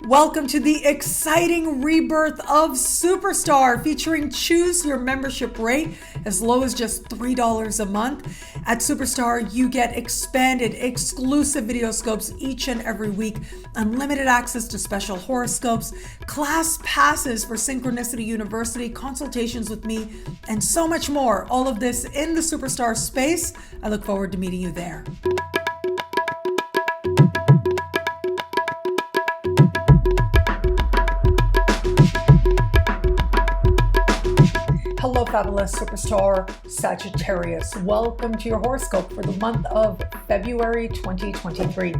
Welcome to the exciting rebirth of Superstar, featuring choose your membership rate as low as just $3 a month. At Superstar, you get expanded, exclusive video scopes each and every week, unlimited access to special horoscopes, class passes for Synchronicity University, consultations with me, and so much more. All of this in the Superstar space. I look forward to meeting you there. Hello, fabulous superstar Sagittarius. Welcome to your horoscope for the month of February 2023.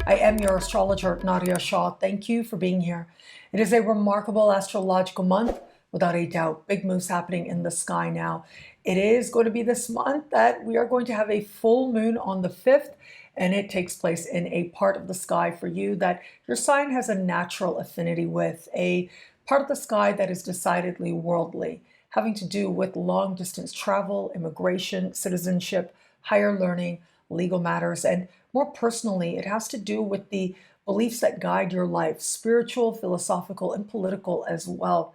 I am your astrologer, Nadiya Shah. Thank you for being here. It is a remarkable astrological month, without a doubt. Big moves happening in the sky now. It is going to be this month that we are going to have a full moon on the 5th, and it takes place in a part of the sky for you that your sign has a natural affinity with, a part of the sky that is decidedly worldly, having to do with long distance travel, immigration, citizenship, higher learning, legal matters, and more personally, it has to do with the beliefs that guide your life, spiritual, philosophical, and political as well.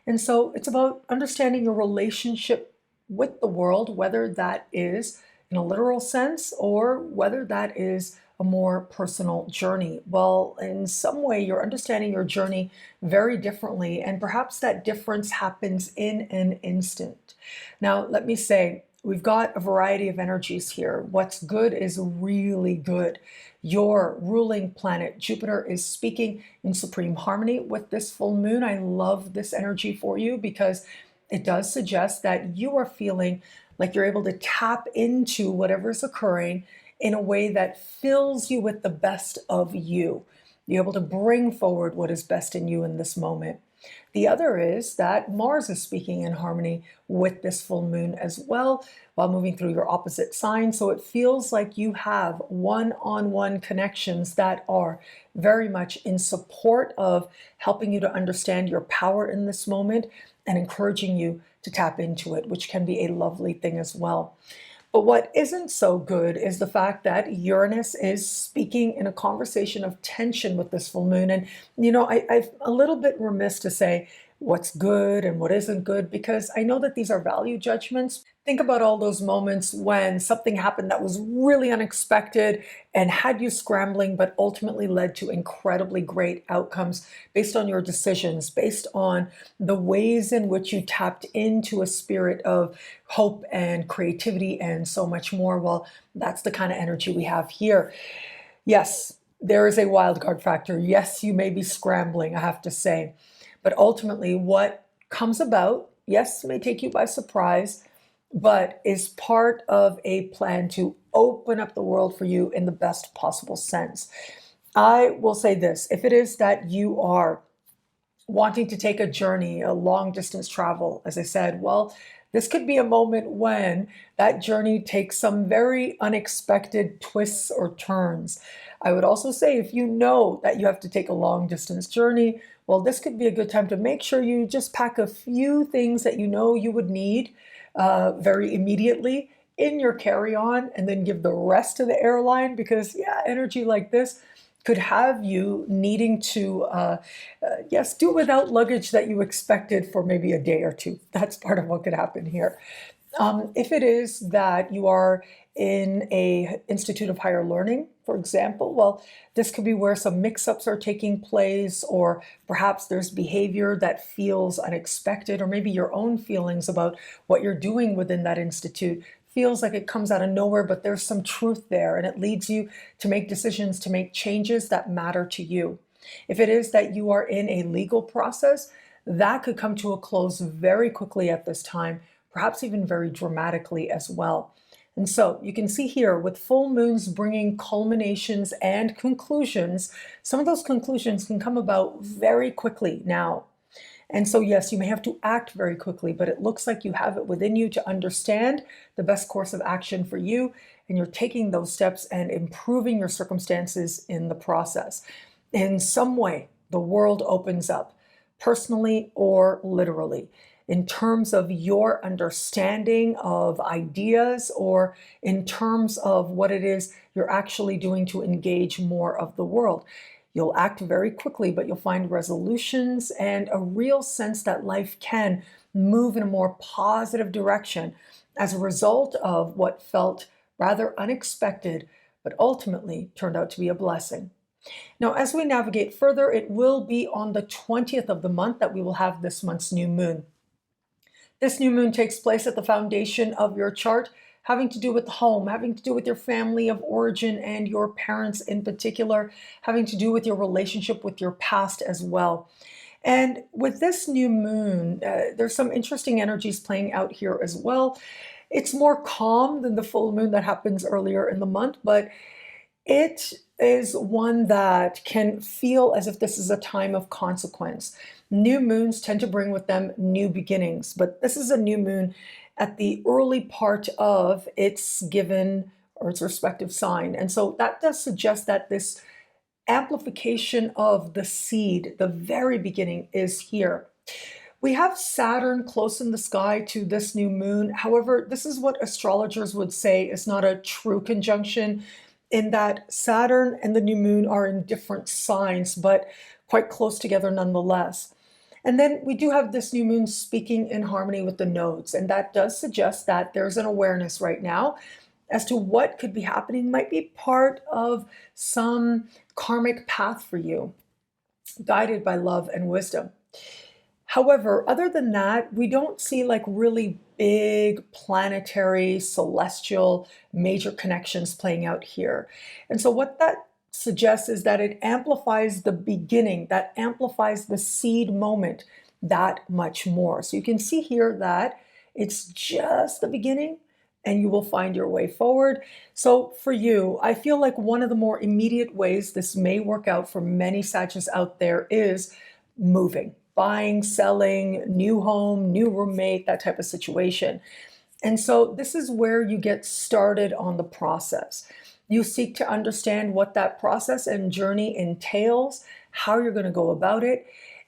And so it's about understanding your relationship with the world, whether that is in a literal sense or whether that is a more personal journey. Well, in some way, you're understanding your journey very differently, and perhaps that difference happens in an instant. Now, let me say, we've got a variety of energies here. What's good is really good. Your ruling planet, Jupiter, is speaking in supreme harmony with this full moon. I love this energy for you because it does suggest that you are feeling like you're able to tap into whatever is occurring in a way that fills you with the best of you. You're able to bring forward what is best in you in this moment. The other is that Mars is speaking in harmony with this full moon as well, while moving through your opposite sign. So it feels like you have one-on-one connections that are very much in support of helping you to understand your power in this moment and encouraging you to tap into it, which can be a lovely thing as well. But what isn't so good is the fact that Uranus is speaking in a conversation of tension with this full moon. And, I'm a little bit remiss to say what's good and what isn't good, because I know that these are value judgments. Think about all those moments when something happened that was really unexpected and had you scrambling, but ultimately led to incredibly great outcomes based on your decisions, based on the ways in which you tapped into a spirit of hope and creativity and so much more. Well, that's the kind of energy we have here. Yes, there is a wild card factor. Yes, you may be scrambling, I have to say. But ultimately, what comes about, yes, may take you by surprise, but is part of a plan to open up the world for you in the best possible sense. I will say this: if it is that you are wanting to take a journey, a long distance travel, as I said, well, this could be a moment when that journey takes some very unexpected twists or turns. I would also say, if you know that you have to take a long distance journey, well, this could be a good time to make sure you just pack a few things that you know you would need very immediately in your carry-on, and then give the rest to the airline, because energy like this could have you needing to, yes, do without luggage that you expected for maybe a day or two. That's part of what could happen here. If it is that you are in a institute of higher learning, for example, well, this could be where some mix-ups are taking place, or perhaps there's behavior that feels unexpected, or maybe your own feelings about what you're doing within that institute feels like it comes out of nowhere, but there's some truth there, and it leads you to make decisions, to make changes that matter to you. If it is that you are in a legal process, that could come to a close very quickly at this time, perhaps even very dramatically as well. And so you can see here, with full moons bringing culminations and conclusions, some of those conclusions can come about very quickly now. And so, yes, you may have to act very quickly, but it looks like you have it within you to understand the best course of action for you, and you're taking those steps and improving your circumstances in the process. In some way, the world opens up, personally or literally, in terms of your understanding of ideas, or in terms of what it is you're actually doing to engage more of the world. You'll act very quickly, but you'll find resolutions and a real sense that life can move in a more positive direction as a result of what felt rather unexpected, but ultimately turned out to be a blessing. Now, as we navigate further, it will be on the 20th of the month that we will have this month's new moon. This new moon takes place at the foundation of your chart, having to do with home, having to do with your family of origin and your parents in particular, having to do with your relationship with your past as well. And with this new moon, there's some interesting energies playing out here as well. It's more calm than the full moon that happens earlier in the month, but it is one that can feel as if this is a time of consequence. New moons tend to bring with them new beginnings, but this is a new moon at the early part of its given or its respective sign. And so that does suggest that this amplification of the seed, the very beginning, is here. We have Saturn close in the sky to this new moon. However, this is what astrologers would say is not a true conjunction, in that Saturn and the new moon are in different signs, but quite close together nonetheless. And then we do have this new moon speaking in harmony with the nodes, and that does suggest that there's an awareness right now as to what could be happening, might be part of some karmic path for you, guided by love and wisdom. However, other than that, we don't see like really big planetary, celestial, major connections playing out here. And so what that suggests is that it amplifies the beginning, that amplifies the seed moment that much more. So you can see here that it's just the beginning and you will find your way forward. So for you, I feel like one of the more immediate ways this may work out for many Sagittarius out there is moving. Buying, selling, new home, new roommate, that type of situation. And so this is where you get started on the process. You seek to understand what that process and journey entails, how you're going to go about it.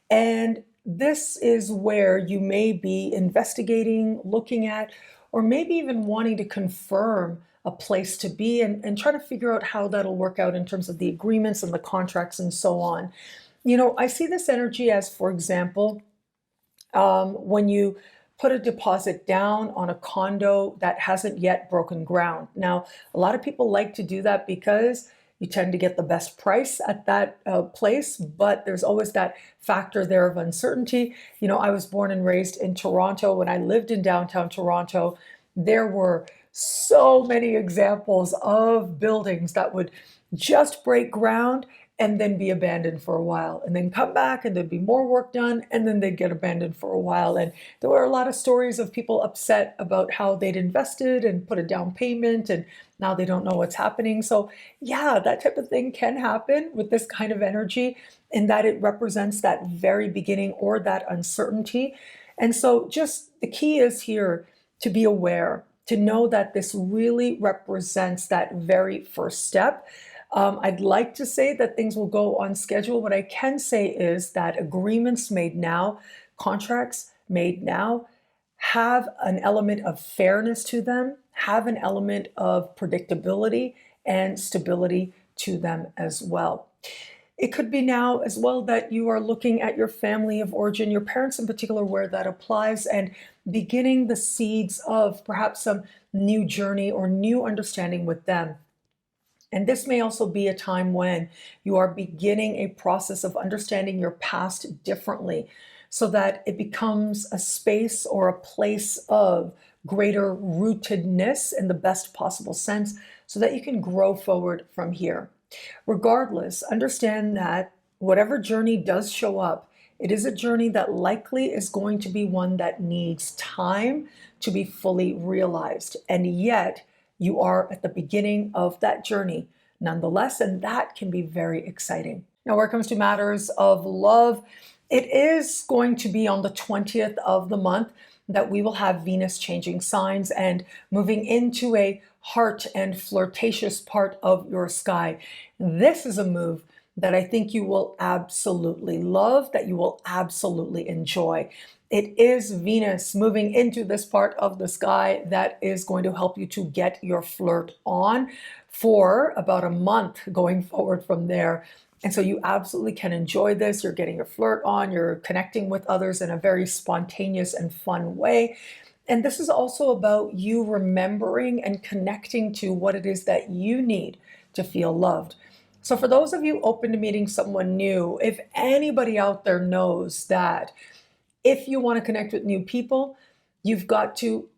And this is where you may be investigating, looking at, or maybe even wanting to confirm a place to be and try to figure out how that'll work out in terms of the agreements and the contracts and so on. You know, I see this energy as, for example, when you put a deposit down on a condo that hasn't yet broken ground. Now, a lot of people like to do that because you tend to get the best price at that place, but there's always that factor there of uncertainty. You know, I was born and raised in Toronto. When I lived in downtown Toronto, there were so many examples of buildings that would just break ground and then be abandoned for a while, and then come back and there'd be more work done, and then they'd get abandoned for a while. And there were a lot of stories of people upset about how they'd invested and put a down payment and now they don't know what's happening. So yeah, that type of thing can happen with this kind of energy, in that it represents that very beginning or that uncertainty. And so just the key is here to be aware, to know that this really represents that very first step. I'd like to say that things will go on schedule. What I can say is that agreements made now, contracts made now, have an element of fairness to them, have an element of predictability and stability to them as well. It could be now as well that you are looking at your family of origin, your parents in particular, where that applies, and beginning the seeds of perhaps some new journey or new understanding with them. And this may also be a time when you are beginning a process of understanding your past differently, so that it becomes a space or a place of greater rootedness in the best possible sense, so that you can grow forward from here. Regardless, understand that whatever journey does show up, it is a journey that likely is going to be one that needs time to be fully realized. And yet, you are at the beginning of that journey nonetheless, and that can be very exciting. Now, where it comes to matters of love, it is going to be on the 20th of the month that we will have Venus changing signs and moving into a heart and flirtatious part of your sky. This is a move that I think you will absolutely love, that you will absolutely enjoy. It is Venus moving into this part of the sky that is going to help you to get your flirt on for about a month going forward from there. And so you absolutely can enjoy this. You're getting your flirt on, you're connecting with others in a very spontaneous and fun way. And this is also about you remembering and connecting to what it is that you need to feel loved. So for those of you open to meeting someone new, if anybody out there knows that if you want to connect with new people, you've got to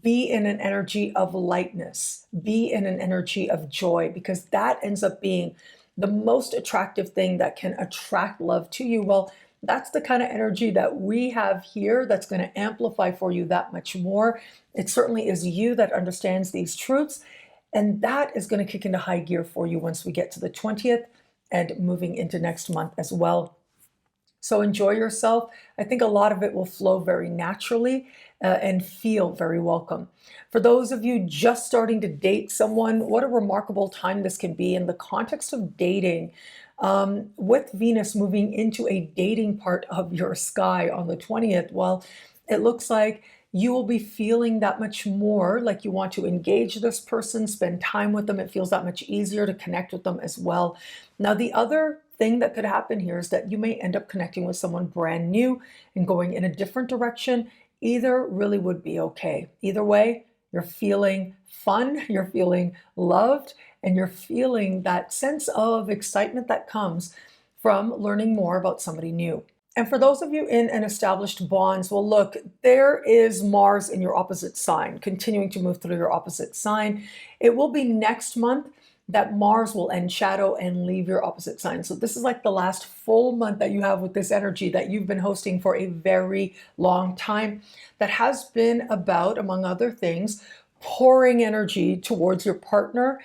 be in an energy of lightness, be in an energy of joy, because that ends up being the most attractive thing that can attract love to you. Well, that's the kind of energy that we have here that's going to amplify for you that much more. It certainly is you that understands these truths, and that is going to kick into high gear for you once we get to the 20th and moving into next month as well. So enjoy yourself. I think a lot of it will flow very naturally and feel very welcome. For those of you just starting to date someone, what a remarkable time this can be in the context of dating. With Venus moving into a dating part of your sky on the 20th, well, it looks like you will be feeling that much more like you want to engage this person, spend time with them. It feels that much easier to connect with them as well. Now, the other thing that could happen here is that you may end up connecting with someone brand new and going in a different direction. Either really would be okay. Either way, you're feeling fun, you're feeling loved, and you're feeling that sense of excitement that comes from learning more about somebody new. And for those of you in an established bonds, well, look, there is Mars in your opposite sign, continuing to move through your opposite sign. It will be next month that Mars will end shadow and leave your opposite sign. So this is like the last full month that you have with this energy that you've been hosting for a very long time. That has been about, among other things, pouring energy towards your partner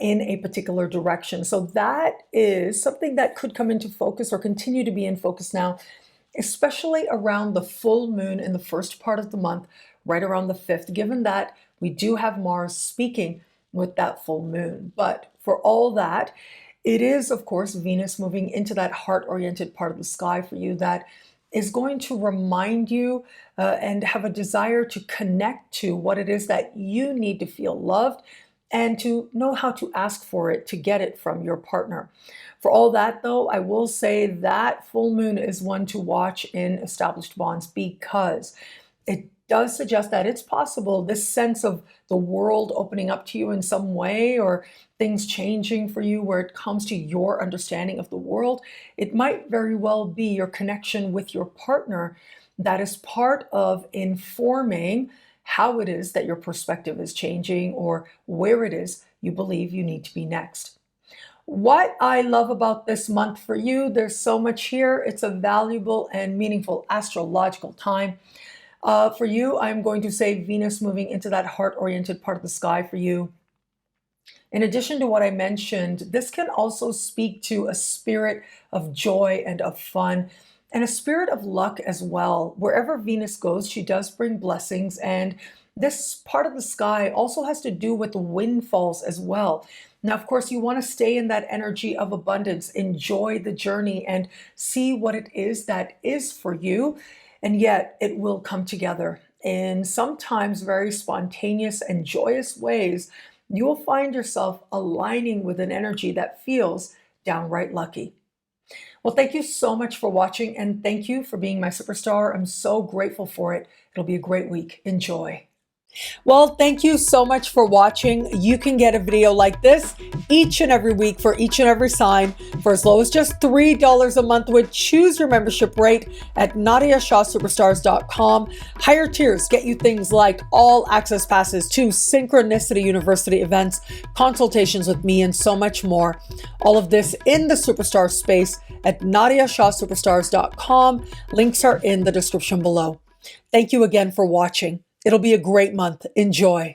in a particular direction. So that is something that could come into focus or continue to be in focus now, especially around the full moon in the first part of the month, right around the 5th, given that we do have Mars speaking with that full moon. But for all that, it is, of course, Venus moving into that heart-oriented part of the sky for you that is going to remind you and have a desire to connect to what it is that you need to feel loved and to know how to ask for it, to get it from your partner. For all that, though, I will say that full moon is one to watch in established bonds because it does suggest that it's possible this sense of the world opening up to you in some way or things changing for you where it comes to your understanding of the world. It might very well be your connection with your partner that is part of informing how it is that your perspective is changing or where it is you believe you need to be next. What I love about this month for you, there's so much here. It's a valuable and meaningful astrological time. For you, I'm going to say Venus moving into that heart-oriented part of the sky for you. In addition to what I mentioned, this can also speak to a spirit of joy and of fun and a spirit of luck as well. Wherever Venus goes, she does bring blessings, and this part of the sky also has to do with windfalls as well. Now, of course, you want to stay in that energy of abundance, enjoy the journey, and see what it is that is for you. And yet it will come together in sometimes very spontaneous and joyous ways. You will find yourself aligning with an energy that feels downright lucky. Well, thank you so much for watching, and thank you for being my superstar. I'm so grateful for it. It'll be a great week. Enjoy. Well, thank you so much for watching. You can get a video like this each and every week for each and every sign for as low as just $3 a month. Would choose your membership rate at NadiyaShahSuperstars.com. Higher tiers get you things like all access passes to Synchronicity University events, consultations with me, and so much more. All of this in the superstar space at NadiyaShahSuperstars.com. Links are in the description below. Thank you again for watching. It'll be a great month. Enjoy.